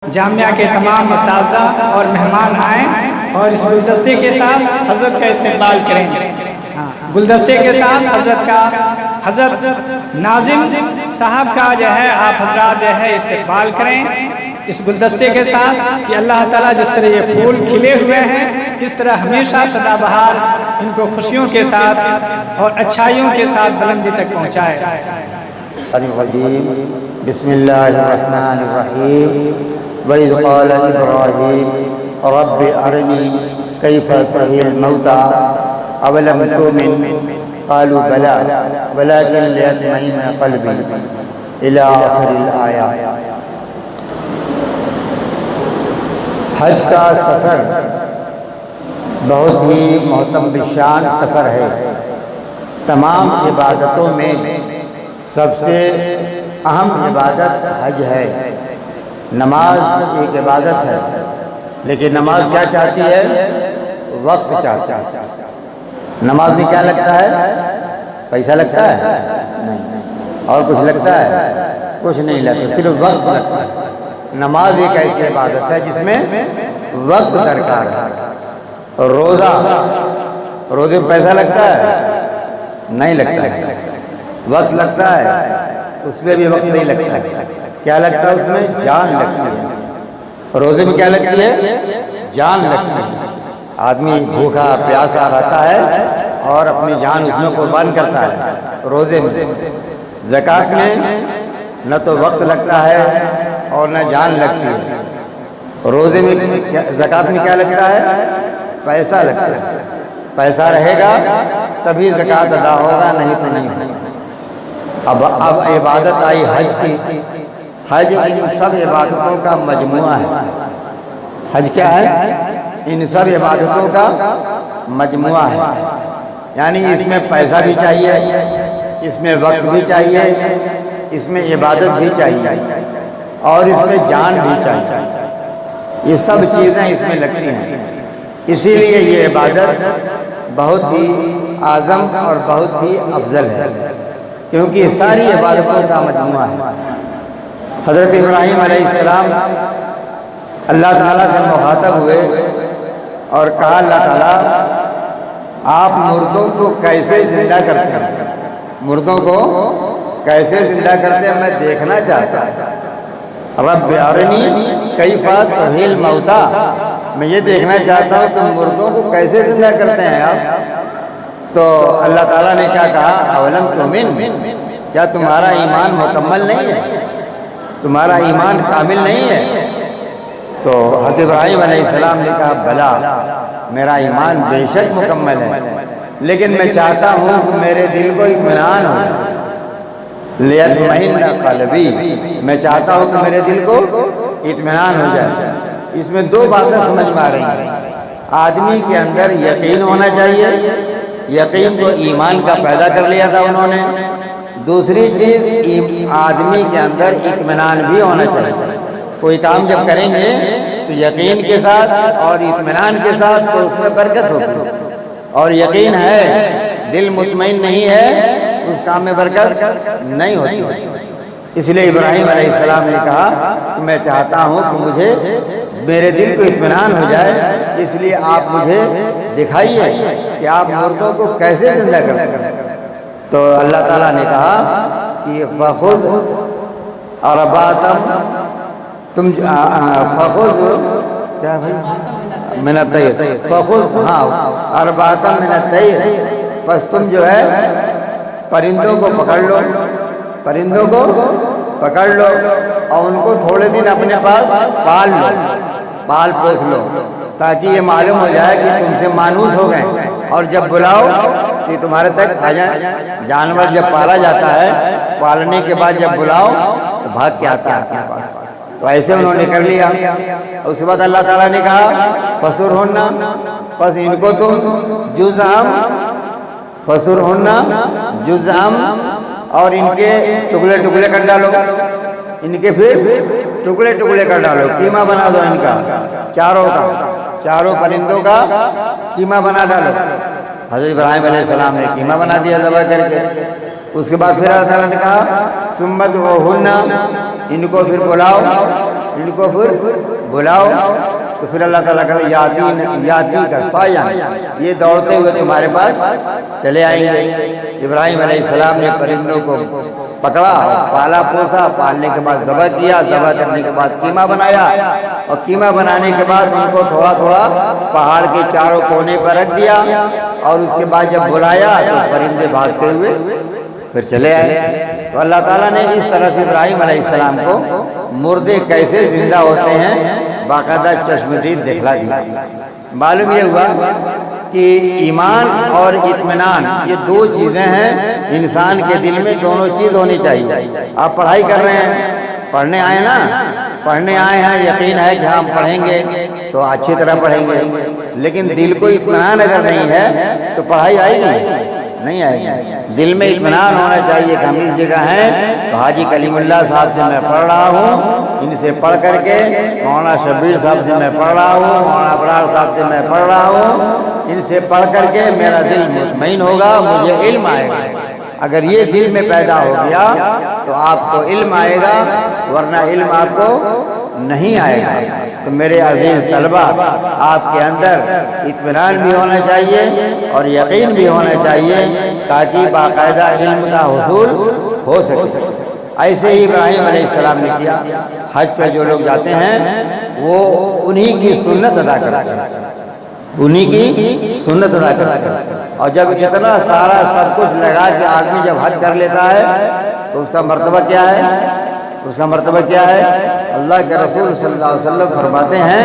جامعہ کے تمام اساتذہ اور مہمان آئیں اور اس گلدستے کے ساتھ حضرت کا استقبال کریں۔ گلدستے کے ساتھ حضرت ناظم صاحب کا جو ہے آپ حضرات جو ہے استقبال کریں اس گلدستے کے ساتھ کہ اللہ تعالیٰ جس طرح یہ پھول کھلے ہوئے ہیں اس طرح ہمیشہ سدا بہار ان کو خوشیوں کے ساتھ اور اچھائیوں کے ساتھ بلندی تک پہنچائے۔ بسم اللہ الرحمن الرحیم وَإِذْ قَالَ إِبْرَاهِيمُ رَبِّ أَرِنِي كَيْفَ تُحْيِي الْمَوْتَىٰ أَوَلَمْ تُؤْمِنْ قَالُوا بَلَىٰ وَلَٰكِنْ لِيَطْمَئِنَّ قَلْبِي إِلَىٰ آخِرِ الْآيَةِ۔ حج کا سفر بہت ہی معتبر شان سفر ہے۔ تمام عبادتوں میں سب سے اہم عبادت حج ہے۔ نماز ایک عبادت ہے لیکن نماز کیا چاہتی ہے؟ وقت چاہتا ہے۔ نماز میں کیا لگتا ہے؟ پیسہ لگتا ہے؟ نہیں۔ اور کچھ لگتا ہے؟ کچھ نہیں لگتا، صرف وقت لگتا ہے۔ نماز ایک ایسی عبادت ہے جس میں وقت درکار ہے۔ روزے میں پیسہ لگتا ہے؟ نہیں لگتا ہے۔ وقت لگتا ہے، اس میں بھی وقت نہیں لگتا ہے۔ کیا لگتا ہے اس میں؟ جان لگتی ہے۔ روزے میں کیا لگتی ہے؟ جان لگتی ہے۔ آدمی بھوکا پیاسا رہتا ہے اور اپنی جان اس میں قربان کرتا ہے۔ روزے میں زکوٰۃ میں نہ تو وقت لگتا ہے اور نہ جان لگتی ہے۔ روزے میں زکوٰۃ میں کیا لگتا ہے؟ پیسہ لگتا ہے۔ پیسہ رہے گا تبھی زکوٰۃ ادا ہوگا، نہیں تو نہیں ہوگا۔ اب عبادت آئی حج کی۔ حج ان سب عبادتوں کا مجموعہ ہے۔ حج کیا ہے؟ ان سب عبادتوں کا مجموعہ ہے، یعنی اس میں پیسہ بھی چاہیے، اس میں وقت بھی چاہیے، اس میں عبادت بھی چاہیے اور اس میں جان بھی چاہیے۔ یہ سب چیزیں اس میں لگتی ہیں، اسی لیے یہ عبادت بہت ہی اعظم اور بہت ہی افضل ہے، کیونکہ یہ ساری عبادتوں کا مجموعہ ہے۔ حضرت ابراہیم علیہ السلام اللہ تعالیٰ سے مخاطب ہوئے اور کہا اللہ تعالیٰ آپ مردوں کو کیسے زندہ کرتے ہیں؟ مردوں کو کیسے زندہ کرتے ہیں میں دیکھنا چاہتا ہوں۔ رب ارنی کیف تحیی الموتیٰ، میں یہ دیکھنا چاہتا ہوں تم مردوں کو کیسے زندہ کرتے ہیں آپ؟ تو اللہ تعالیٰ نے کیا کہا؟ اولم تؤمن، کیا تمہارا ایمان مکمل نہیں ہے؟ تمہارا ایمان کامل نہیں ہے؟ تو حضرت ابراہیم علیہ السلام نے کہا بلا، میرا ایمان بے شک مکمل ہے، لیکن میں چاہتا ہوں کہ میرے دل کو اطمینان ہو جائے۔ لیطمئن قلبی، میں چاہتا ہوں کہ میرے دل کو اطمینان ہو جائے۔ اس میں دو باتیں سمجھ میں آ رہی ہیں۔ آدمی کے اندر یقین ہونا چاہیے، یقین کو ایمان کا پیدا کر لیا تھا انہوں نے۔ دوسری چیز آدمی کے اندر اطمینان بھی ہونا چاہیے۔ کوئی کام جب کریں گے تو یقین کے ساتھ اور اطمینان کے ساتھ تو اس میں برکت ہوگی، اور یقین ہے دل مطمئن نہیں ہے اس کام میں برکت نہیں ہوتی۔ اس لیے ابراہیم علیہ السلام نے کہا کہ میں چاہتا ہوں کہ مجھے میرے دل کو اطمینان ہو جائے، اس لیے آپ مجھے دکھائیے کہ آپ مردوں کو کیسے زندہ کرتے ہیں۔ تو اللہ تعالیٰ نے کہا کہ فخذ اربعۃ، تم فخذ کیا بھائی من الطیر، فخذ اربعۃ من الطیر، بس تم جو ہے پرندوں کو پکڑ لو، پرندوں کو پکڑ لو اور ان کو تھوڑے دن اپنے پاس پال لو، پال پوس لو، تاکہ یہ معلوم ہو جائے کہ تم سے مانوس ہو گئے، اور جب بلاؤ کہ تمہارے تک آ جائیں۔ جانور جب پالا جاتا ہے، پالنے کے بعد جب بلاؤ تو بھاگ کے آتا ہے اپنے پاس۔ تو ایسے انہوں نے کر لیا۔ اس کے بعد اللہ تعالیٰ نے کہا فَسُرْهُنَّ، بس ان کو تم فَسُرْهُنَّ جُزْءً، اور ان کے ٹکڑے ٹکڑے کر ڈالو، ان کے پھر ٹکڑے ٹکڑے کر ڈالو، قیمہ بنا دو ان کا، چاروں کا، چاروں پرندوں کا قیمہ بنا ڈالو۔ حضرت ابراہیم علیہ السلام نے قیمہ بنا دیا ذبح کر کے۔ اس کے بعد پھر اللہ تعالیٰ نے کہا ثم ادعوہن، ان کو پھر بلاؤ ان کو پھر بلاؤ، تو پھر اللہ تعالیٰ کا یاتی کا سایہ، یہ دوڑتے ہوئے تمہارے پاس چلے آئیں گے۔ ابراہیم علیہ السلام نے پرندوں کو پکڑا، پالا پوسا، پالنے کے بعد ذبح کیا، ذبح کرنے کے بعد قیمہ بنایا، اور قیمہ بنانے کے بعد ان کو تھوڑا تھوڑا پہاڑ کے چاروں کونے پر رکھ دیا، اور اس کے بعد جب بلایا تو پرندے بھاگتے ہوئے پھر چلے آئے۔ تو اللہ تعالیٰ نے اس طرح سے ابراہیم علیہ السلام کو مردے کیسے زندہ ہوتے ہیں باقاعدہ چشمدید دکھلا دیا۔ معلوم یہ ہوا کہ ایمان اور اطمینان یہ دو چیزیں ہیں انسان کے دل میں، دونوں چیز ہونی چاہیے۔ آپ پڑھائی کر رہے ہیں، پڑھنے آئے نا، پڑھنے آئے ہیں، یقین ہے کہ ہم پڑھیں گے تو اچھی طرح پڑھیں گے، لیکن دل کو اطمینان اگر نہیں ہے تو پڑھائی آئے گی نہیں آئے گی۔ دل میں اطمینان ہونا چاہیے کہ ہم اس جگہ ہیں تو حاجی کلیم اللہ صاحب سے میں پڑھ رہا ہوں، ان سے پڑھ کر کے مولانا شبیر صاحب سے میں پڑھ رہا ہوں، مولانا ابرار صاحب سے میں پڑھ رہا ہوں، ان سے پڑھ کر کے میرا دل مطمئن ہوگا، مجھے علم آئے گا۔ اگر یہ دل میں پیدا ہو گیا تو آپ کو علم آئے گا، ورنہ علم آپ کو نہیں آئے گا۔ تو میرے عزیز طلبہ، آپ کے اندر اطمینان بھی ہونا چاہیے اور یقین بھی ہونا چاہیے تاکہ باقاعدہ علم کا حصول ہو سکے۔ ایسے ہی ابراہیم علیہ السلام نے کیا۔ حج پہ جو لوگ جاتے ہیں وہ انہی کی سنت ادا کرتے ہیں، انہی کی سنت ادا کرتے ہیں۔ اور جب اتنا سارا سب کچھ لگا کہ آدمی جب حج کر لیتا ہے تو اس کا مرتبہ کیا ہے؟ اس کا مرتبہ کیا ہے؟ اللہ کے رسول صلی اللہ علیہ وسلم فرماتے ہیں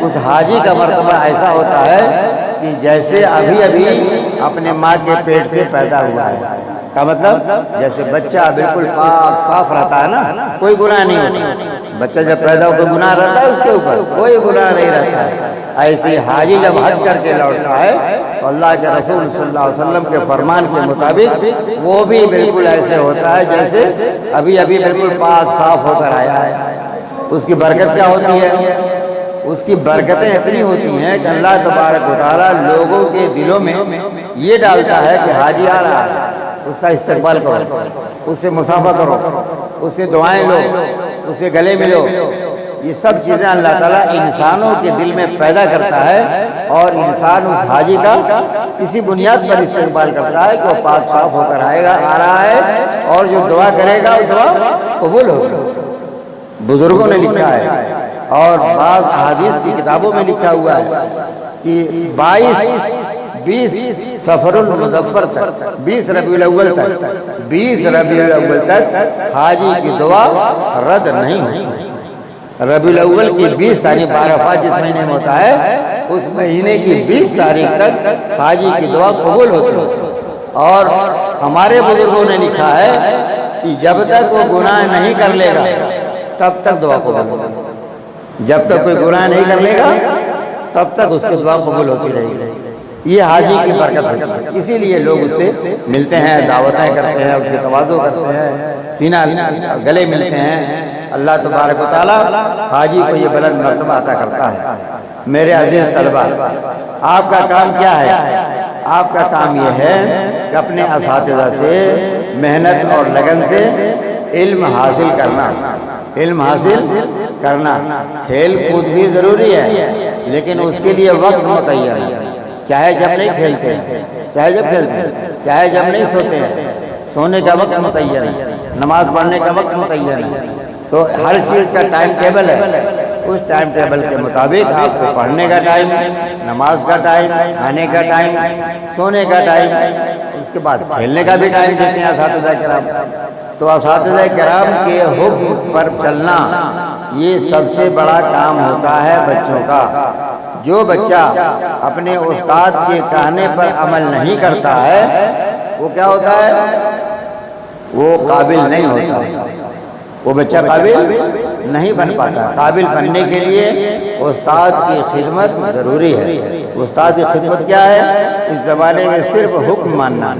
اس حاجی کا مرتبہ ایسا ہوتا ہے کہ جیسے ابھی ابھی اپنے ماں کے پیٹ سے پیدا ہوا ہے۔ کا مطلب جیسے بچہ بالکل پاک صاف رہتا ہے نا، کوئی گناہ نہیں ہوتا۔ بچہ جب پیدا ہو کوئی گناہ رہتا ہے اس کے اوپر؟ کوئی گناہ نہیں رہتا ہے۔ ایسے حاجی جب حج کر کے لوٹتا ہے تو اللہ کے رسول صلی اللہ علیہ وسلم کے فرمان کے مطابق وہ بھی بالکل ایسے ہوتا ہے جیسے ابھی ابھی بالکل پاک صاف ہو کر آیا ہے۔ اس کی برکت کیا ہوتی ہے؟ اس کی برکتیں اتنی ہوتی ہیں کہ اللہ تبارک و تعالیٰ لوگوں کے دلوں میں یہ ڈالتا ہے کہ حاجی آ رہا ہے، اس کا استقبال کرو، اس سے مصافحہ کرو، اس سے دعائیں لو، اس سے گلے ملو۔ یہ سب چیزیں اللہ تعالیٰ انسانوں کے دل میں پیدا کرتا ہے، اور انسان اس حاجی کا اسی بنیاد پر استقبال کرتا ہے کہ وہ پاک صاف ہو کر آئے گا، آ رہا ہے، اور جو دعا کرے گا وہ دعا قبول ہوگا۔ بزرگوں نے لکھا ہے اور بعض احادیث کی کتابوں میں لکھا ہوا ہے کہ 20 سفر المظفر تک، 20 ربیع الاول تک، 20 ربیع الاول تک حاجی کی دعا رد نہیں ہوئی۔ ربیع الاول کی 20 تاریخ عرفات جس مہینے میں ہوتا ہے، اس مہینے کی 20 تاریخ تک حاجی کی دعا قبول ہوتی ہے۔ اور ہمارے بزرگوں نے لکھا ہے کہ جب تک وہ گناہ نہیں کر لے گا تب تک دعا قبول ہوگی۔ جب تک کوئی گناہ نہیں کر لے گا تب تک اس کی دعا قبول ہوتی رہے گی۔ یہ حاجی کی برکت ہوتی ہے، اسی لیے لوگ اس سے ملتے ہیں، دعوتیں کرتے ہیں، اس کی تواضع کرتے ہیں، سینہ گلے ملتے ہیں۔ اللہ تبارک و تعالیٰ حاجی کو یہ بلند مرتبہ عطا کرتا ہے۔ میرے عزیز طلبہ، آپ کا کام کیا ہے؟ آپ کا کام یہ ہے کہ اپنے اساتذہ سے محنت اور لگن سے علم حاصل کرنا، علم حاصل کرنا۔ کھیل کود بھی ضروری ہے، لیکن اس کے لیے وقت متعین ہے۔ چاہے جب نہیں کھیلتے ہیں، چاہے جب کھیلتے ہیں، چاہے جب نہیں سوتے ہیں، سونے کا وقت متعین ہے، نماز پڑھنے کا وقت متعین ہے۔ تو ہر چیز کا ٹائم ٹیبل ہے، اس ٹائم ٹیبل کے مطابق آپ کو پڑھنے کا ٹائم، نماز کا ٹائم، کھانے کا ٹائم، سونے کا ٹائم، اس کے بعد کھیلنے کا بھی ٹائم دیتے ہیں اساتذہ کرام۔ تو اساتذہ کرام کے حکم پر چلنا یہ سب سے بڑا کام ہوتا ہے بچوں کا۔ جو بچہ اپنے استاد کے کہنے پر عمل نہیں کرتا ہے وہ کیا ہوتا ہے؟ وہ قابل نہیں ہوتا، وہ بچہ قابل نہیں بن پاتا۔ قابل بننے کے لیے استاد کی خدمت ضروری ہے۔ استاد کی خدمت کیا ہے؟ اس زمانے میں صرف حکم ماننا،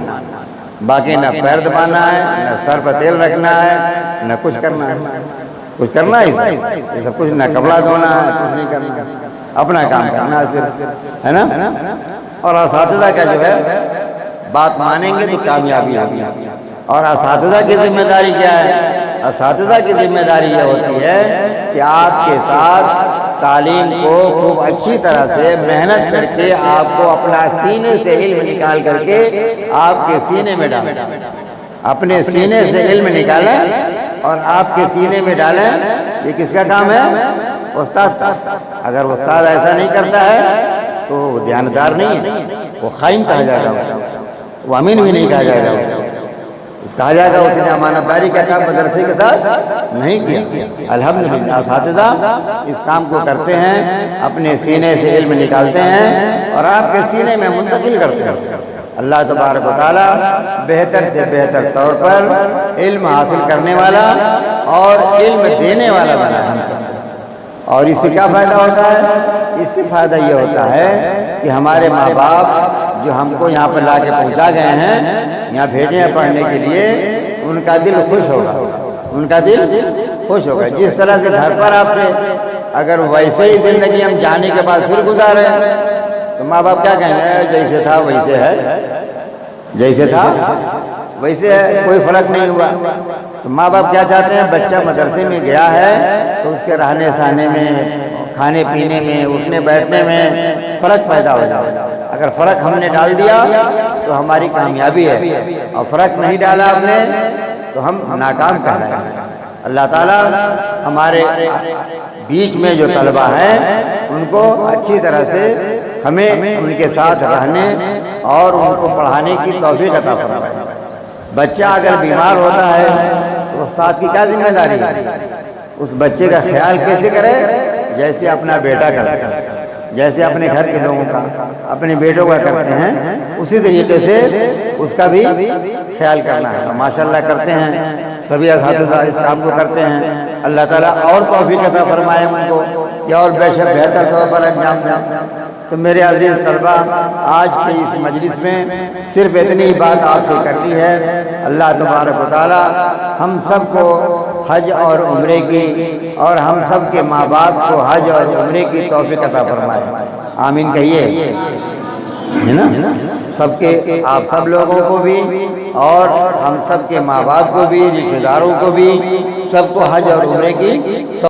باقی نہ پیر دبانا ہے، نہ سر پر تیل رکھنا ہے، نہ کچھ کرنا ہے۔ کچھ کرنا ہے یہ سب کچھ، نہ کپڑا دھونا ہے، کچھ نہیں کرنا، اپنا کام کرنا ہے صرف، ہے نا۔ اور اساتذہ کا جو ہے بات مانیں گے تو کامیابی ہوگی۔ اور اساتذہ کی ذمہ داری کیا ہے؟ اساتذہ کی ذمہ داری یہ ہوتی ہے کہ آپ کے ساتھ تعلیم کو خوب اچھی طرح سے محنت کر کے آپ کو اپنا سینے سے علم نکال کر کے آپ کے سینے میں ڈالیں، اپنے سینے سے علم نکالیں اور آپ کے سینے میں ڈالیں۔ یہ کس کا کام ہے؟ استاد کا۔ اگر استاد ایسا نہیں کرتا ہے تو وہ دیانتدار نہیں ہے، وہ خائن کہا جائے گا، وہ امین بھی نہیں کہا جائے گا، کہا جائے گا اس نے امانت داری کا کام مدرسے کے ساتھ نہیں کیا۔ الحمدللہ اساتذہ اس کام کو کرتے ہیں، اپنے سینے سے علم نکالتے ہیں اور آپ کے سینے میں منتقل کرتے ہیں۔ اللہ تبارک و تعالی بہتر سے بہتر طور پر علم حاصل کرنے والا اور علم دینے والا بنا ہے ہم سب۔ اور اس سے کیا فائدہ ہوتا ہے؟ اس سے فائدہ یہ ہوتا ہے کہ ہمارے ماں باپ جو ہم کو یہاں پر لا کے پہنچا گئے ہیں، یہاں بھیجے ہیں پڑھنے کے لیے، ان کا دل خوش ہوگا، ان کا دل خوش ہوگا۔ جس طرح سے گھر پر آپ سے اگر ویسے ہی زندگی ہم جانے کے بعد پھر گزارے تو ماں باپ کیا کہیں گے؟ جیسے تھا ویسے ہے، جیسے تھا ویسے ہے، کوئی فرق نہیں ہوا۔ تو ماں باپ کیا چاہتے ہیں؟ بچہ مدرسے میں گیا ہے تو اس کے رہنے سہنے میں، کھانے پینے میں، اٹھنے بیٹھنے میں فرق پیدا ہو جائے۔ اگر فرق ہم نے ڈال دیا تو ہماری کامیابی ہے، اور فرق نہیں ڈالا ہم نے تو ہم ناکام کہلائیں گے۔ اللہ تعالیٰ ہمارے بیچ میں جو طلبہ ہیں ان کو اچھی طرح سے ہمیں ان کے ساتھ رہنے اور ان کو پڑھانے کی توفیق عطا فرمائے۔ بچہ اگر بیمار ہوتا ہے تو استاد کی کیا ذمہ داری ہے؟ اس بچے کا خیال کیسے کرے؟ جیسے اپنا بیٹا کرتا ہے، جیسے اپنے گھر کے لوگوں کا، اپنے بیٹوں کا کرتے ہیں، اسی طریقے سے اس کا بھی خیال کرنا ہے۔ ماشاءاللہ کرتے ہیں، سبھی اساتذہ اس کام کو کرتے ہیں۔ اللہ تعالیٰ اور توفیق عطا فرمائے ان کو کہ اور بے شک بہتر طور پر انجام دیں۔ تو میرے عزیز طلبہ، آج کی اس مجلس میں صرف اتنی بات آپ سے کرنی ہے۔ اللہ تبارک و تعالیٰ ہم سب کو حج اور عمرے کی، اور ہم سب کے ماں باپ کو حج اور عمرے کی توفیق عطا فرمائے۔ آمین کہیے، ہے نا؟ سب کے، آپ سب لوگوں کو بھی اور ہم سب کے ماں باپ کو بھی، رشتہ داروں کو بھی، سب کو حج اور عمرے کی توفیق